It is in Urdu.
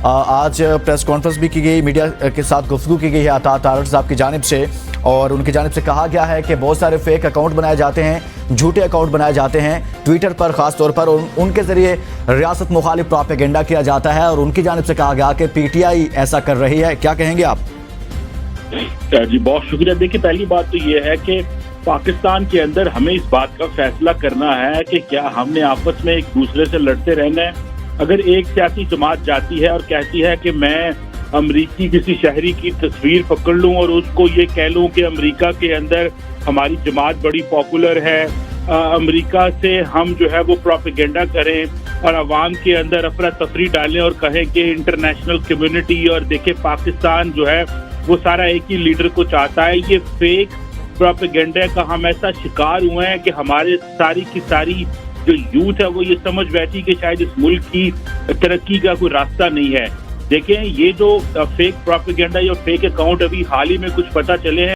آج پریس کانفرنس بھی کی گئی, میڈیا کے ساتھ گفتگو کی گئی ہے عطا تارڑ صاحب کی جانب سے, اور ان کی جانب سے کہا گیا ہے کہ بہت سارے فیک اکاؤنٹ بنائے جاتے ہیں, جھوٹے اکاؤنٹ بنائے جاتے ہیں ٹویٹر پر خاص طور پر, اور ان کے ذریعے ریاست مخالف پروپیگنڈا کیا جاتا ہے, اور ان کی جانب سے کہا گیا کہ پی ٹی آئی ایسا کر رہی ہے. کیا کہیں گے آپ؟ جی بہت شکریہ. دیکھیے پہلی بات تو یہ ہے کہ پاکستان کے اندر ہمیں اس بات کا فیصلہ کرنا ہے کہ کیا ہم نے آپس میں ایک دوسرے سے لڑتے رہنا ہے. اگر ایک سیاسی جماعت جاتی ہے اور کہتی ہے کہ میں امریکی کسی شہری کی تصویر پکڑ لوں اور اس کو یہ کہہ لوں کہ امریکہ کے اندر ہماری جماعت بڑی پاپولر ہے, امریکہ سے ہم جو ہے وہ پروپیگنڈا کریں اور عوام کے اندر افراتفری ڈالیں اور کہیں کہ انٹرنیشنل کمیونٹی اور دیکھیں پاکستان جو ہے وہ سارا ایک ہی لیڈر کو چاہتا ہے. یہ فیک پروپیگنڈا کا ہم ایسا شکار ہوئے ہیں کہ ہمارے ساری کی ساری جو یوتھ ہے وہ یہ سمجھ بیٹھی کہ شاید اس ملک کی ترقی کا کوئی راستہ نہیں ہے. دیکھیں یہ جو فیک پروپیگنڈا یا فیک اکاؤنٹ ابھی حال ہی میں کچھ پتہ چلے ہیں